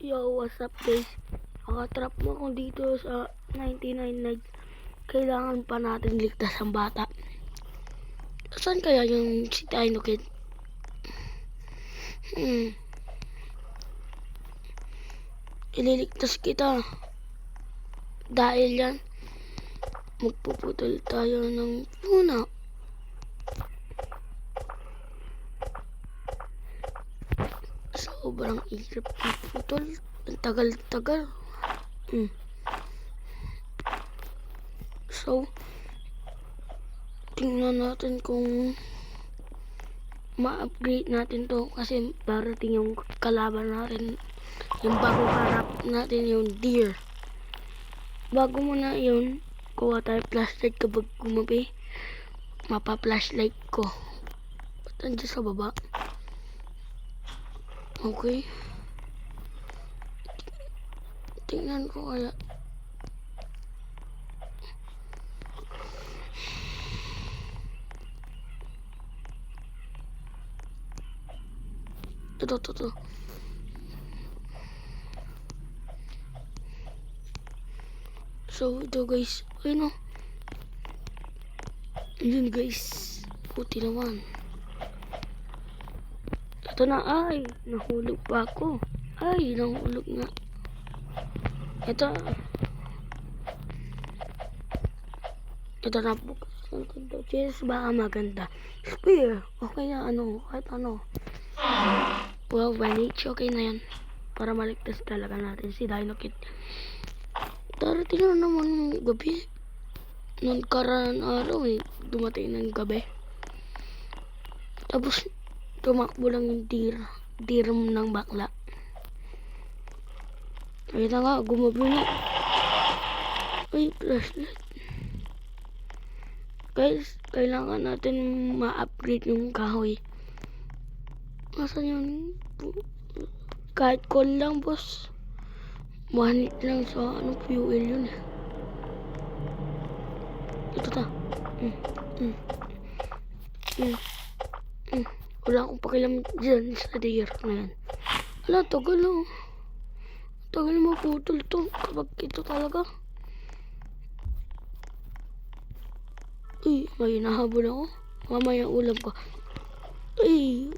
Yo, what's up guys? Nakatrap mo ako dito sa 99 nights. Kailangan pa natin ligtas ang bata. Saan kaya yung si Dino Kid? Ililigtas kita. Dahil yan, magpuputol tayo ng puna. Sobrang hirap iputol. Ang tagal-tagal. So, tingnan natin kung ma-upgrade natin to kasi darating yung kalaban natin, yung bagong harap natin, yung deer. Bago muna yun, kuha tayo flashlight kapag gumabi. Mapa-flashlight ko. Ba't nandiyan sa baba? Okay. Tingnan ko kaya. Ito. So, ito guys. Ayun o. Yun guys. Puti naman. Ito na. Ay, nahulog pa ako. Ay, nahulog nga. Ito na po. Cheers, baka maganda. Spear. Okay na ano. Kahit ano. Well, Vanich, okay na yan. Para maligtas talaga natin si Dino Kid. Darating na naman yung gabi. Noong karaan araw dumating ng gabi. Tapos, tumakbo lang yung deer ng bakla. Ayun na nga, gumabi na. Ay, flashlight. Guys, kailangan natin ma-upgrade yung kahoy. Nasaan yun? Kahit coal lang, boss. Manit lang sa fuel yun. Ito ta. Wala akong pakialam dyan sa deer na yan. Wala, tagal o. Tagal maputol to kapag ito talaga. Uy, may nahabol ako. Mamaya ulam ko. Ay,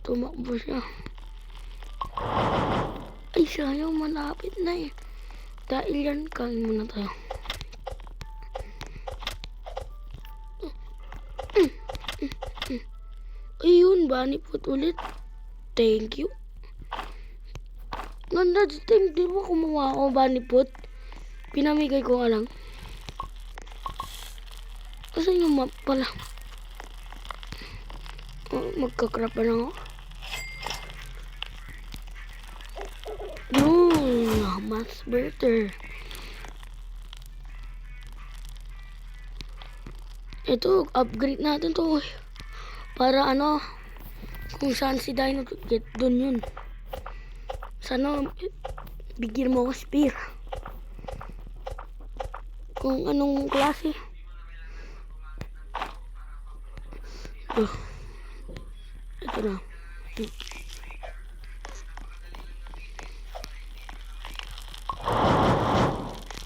tumakbo siya. Ay, sayang, malapit na eh. Dahil yan, kain muna tayo. Ayun, bunny pot ulit. Thank you. Ganda, di ba kumuha ako bunny pot? Pinamigay ko nga lang. Kasi yung map pala. Magkakrap pa lang ako. Much better. Ito, upgrade natin to. Para ano, kung saan si Dino Kid, dun yun. Sana, bigyan mo ako spear. Kung anong klase. Ito na.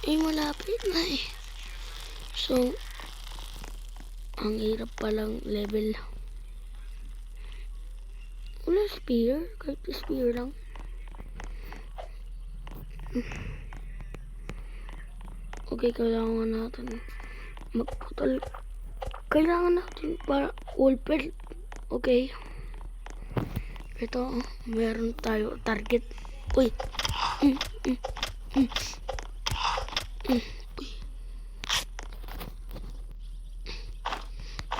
Ay, malapit na eh. So, ang hirap palang level. Wala spear. Kahit spear lang. Okay, kailangan natin magputol. Kailangan natin para wallpaper. Okay. Ito, meron tayo target. Uy.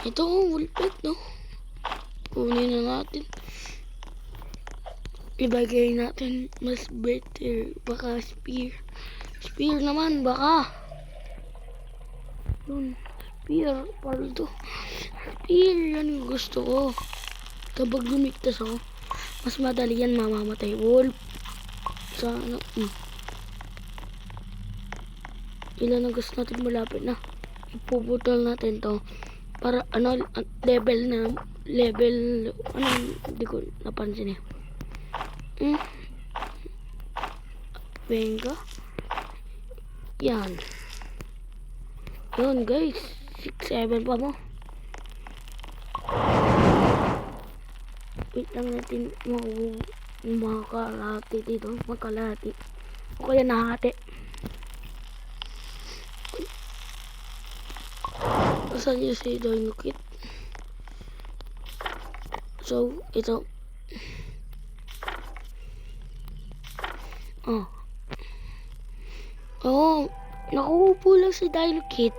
Ito, wallpaper, no? Kunin na natin. Ibagay natin mas better. Baka spear. Spear naman, baka. Yun. Spear. Paldo. Spear. Yan yung gusto ko. Kapag lumiktas ako, mas madali yan mamamatay. Wolf. Sa ano. Ilan ang gusto natin malapit na. Ipuputol natin to. Para ano, level, ano, hindi ko napansin eh. Benga. Yan. Yun guys. 6-7 pa mo. Wait lang natin makakalahati dito. Magkalahati. O kaya nahati. Asan yung si Dino Kit? So, ito. Oh, nakuupo lang si Dino Kit.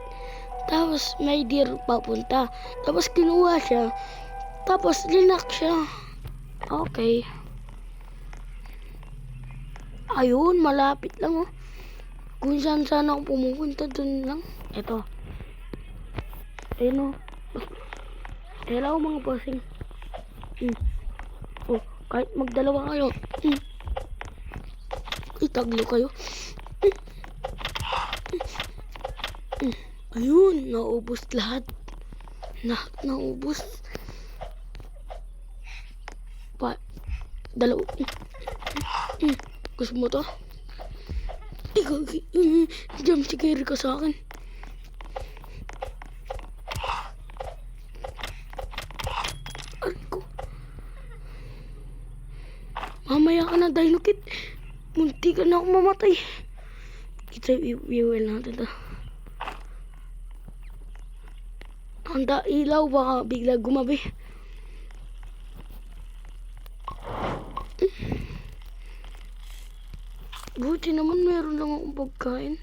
Tapos may deer papunta. Tapos kinuha siya. Tapos linak siya. Okay. Ayun, malapit lang oh. Kung saan sana ako pumupunta, dun lang. Ito. Ayun oh. Hello mga bossing. Oh, kahit magdalawa kayo. Itaglo kayo. Ayun, naubos lahat. Naubos. Dalawa. Gusto mo to? Ikaw, jump scare ka sa akin. Aray ko. Mamaya ka na, Dino Kit. Munti ka na ako mamatay. Kita i-fuel natin to. Handa ilaw, baka bigla gumabi. Buti naman meron lang akong pagkain.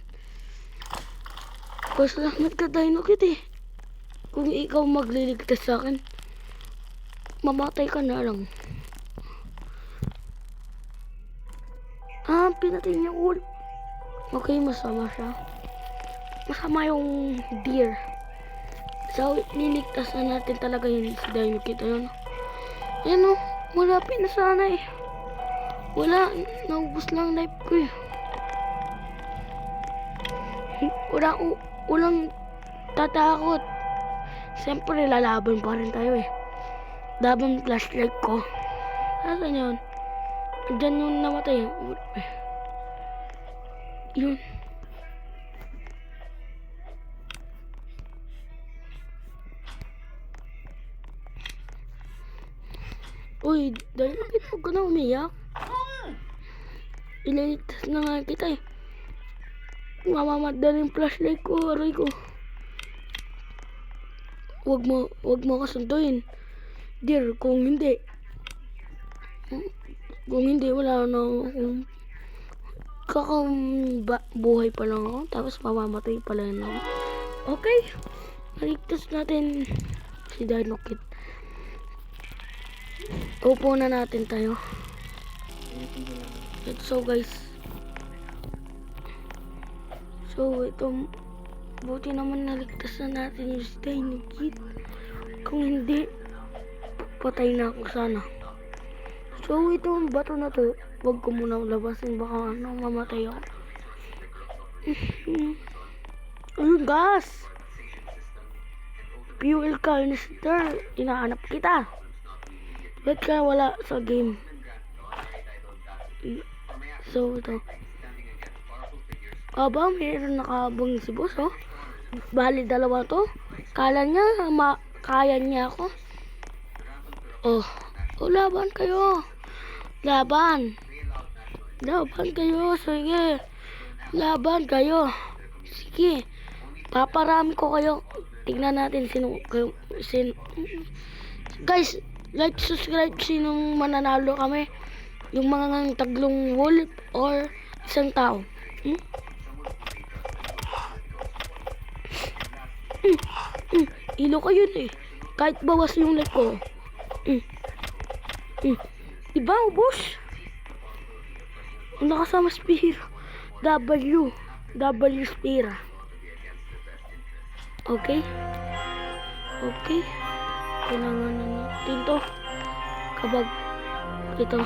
Pasalamat ka, Dino Kit eh. Kung ikaw magliligtas sa akin, mamatay ka na lang. Pinatay niya wolf. Okay, masama siya. Masama yung deer. So, niligtas na natin talaga yun si Dino Kit. Ayun o, malapit na sana eh. Wala, naubos lang life ko eh. Walang tatakot. Siyempre, lalaban pa rin tayo eh. Laban flashlight ko. Asan yun? Diyan yung namatay. Yun. Uy, dahil nakita ko na umiyak. Ililigtas na nga kita eh. Mamamadali yung flashlight ko, aray ko. Wag mo kasunduin. Dear, kung hindi, wala na akong buhay pa lang ako. Tapos mamamatay pala yun ako. Okay. Naligtas natin si Dino Kit. Upo na natin tayo. So guys. So ito, buti naman naligtas na natin yung si Dino Kit. Kung hindi, patay na ako sana. So itong bato na to, wag ko muna labasin, baka mamatay ako. Ayun gas, fuel canister, inaanap kita. Ba't ka wala sa game? So ito, mayroon nakahabang si boss oh. Bali dalawa to. Kala niya kaya niya ako. Oh, laban kayo. Laban kayo. Sige. Laban kayo. Sige. Paparami ko kayo. Tignan natin guys, like, subscribe sinong mananalo kami. Yung mga taglong wolf or isang tao. Ilo kayo eh. Kahit bawas yung like ko. Diba, boss? Ang nakasama spear. W spear. Okay. Kailangan na natin to. Kabag. Ito.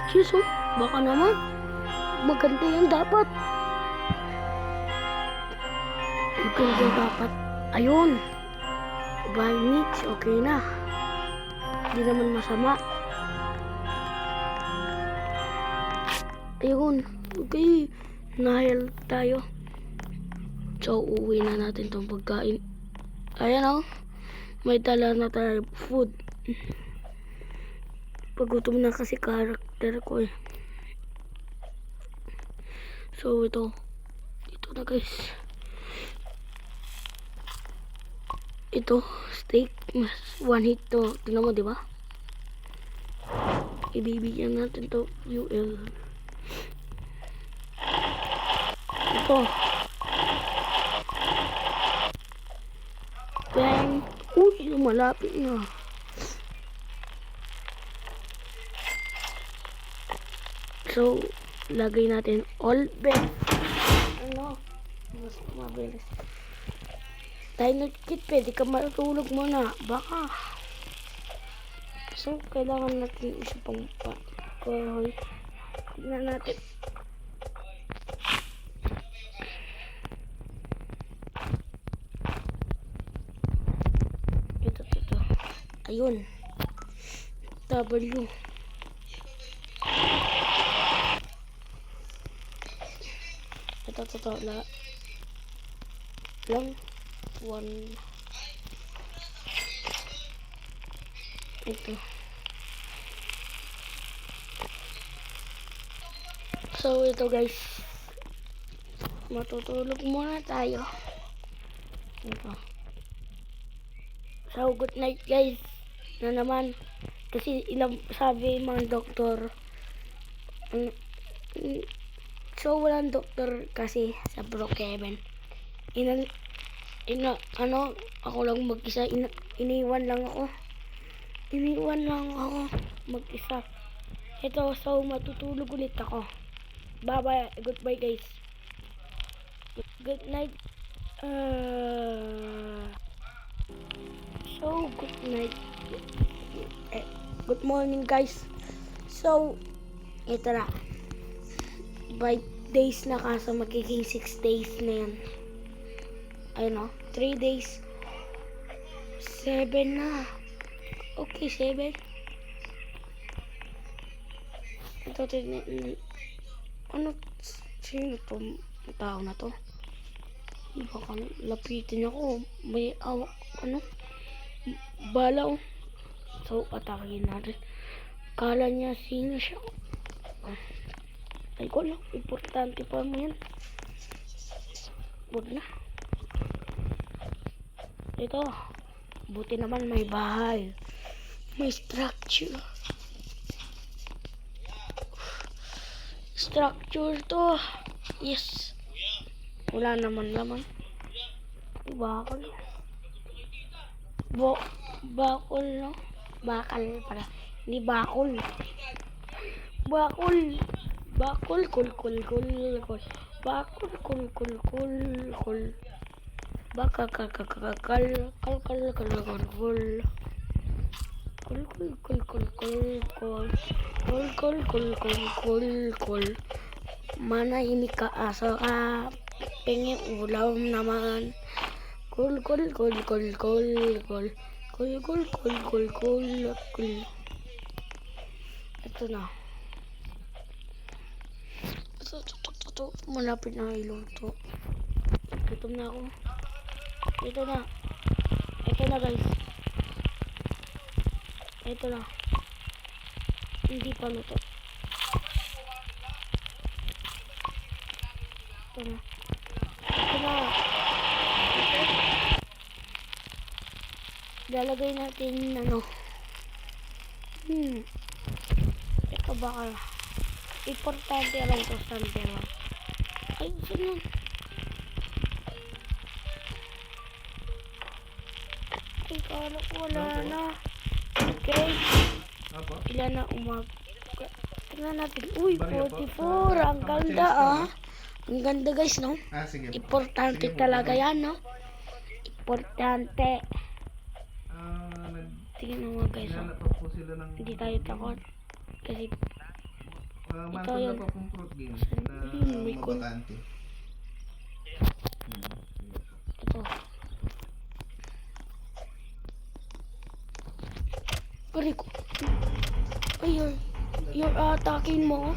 Cheers oh. Baka naman. Maganda yan dapat. Ayun. By needs. Okay na. Hindi naman masama. Ayun. Okay, nahil tayo. So, uuwi na natin tong pagkain. Ayan o. May dala na tayo food. Pagutom na kasi karakter ko eh. So, ito. Ito na guys. Ito, steak. Mas one hit to. Tingnan mo, di ba? Ibibigyan natin to UL. Ito. Bang. Uy, lumalapit na. So, lagay natin all bed. Ano? Mas mabilis. Dahil nagkit, pwede ka matulog muna. Baka. So, kailangan natin isa pang kahoy. Tignan natin. Ito. Ayun. W. Ito. Lang. One. Ito. So, ito guys. Matutulog muna tayo. Ito. So, good night guys. Na naman. Kasi ilang sabi mga doktor. So, walang doktor kasi sa Brookhaven. Ako lang mag-isa. Iniwan lang ako mag-isa. Ito, so matutulog ulit ako. Bye-bye. Goodbye guys. Good night. So, good night. Good morning guys. So, ito na. By days na kasi magiging 6 days na yan. Ayun o. 3 days. 7 na. Okay, 7. Ito, ano, sino to? Tao na to? Baka lapitin ako. May balaw. So, atakin natin. Kala niya sino siya. Ay ko lang, importante pa mo yan. Huwag na. Ito, buti naman may bahay. May structure. Structure to. Yes. Wala naman laman. Bakal. Bakal, no? Bakal pala. Hindi bakul. Bakul. Bakul, kul. Bakul, kul. Bakal. Manahimik ka aso ka. Pengen ulam naman. Kul. Ito na. Ito. Malapit na iluto. Gutom na ako. Ito na guys. Ito na. Hindi pa luto. Ito na. Lalagay natin ito baka importante lang ito sa dalawa. Ay, saan yun? Ay, kala ko wala na. Okay. Ilan na tingnan natin. Uy, 44. Ang ganda Ang ganda guys, no? Sige. Importante Sige, talaga yan, no? Importante. Tingnan mo guys, Nanap po sila ng... hindi tayo takot. Kasi ito yun. pa pong fruit game na May kun. mabakante. Ito. Pari ko. Ay, you're attacking mo.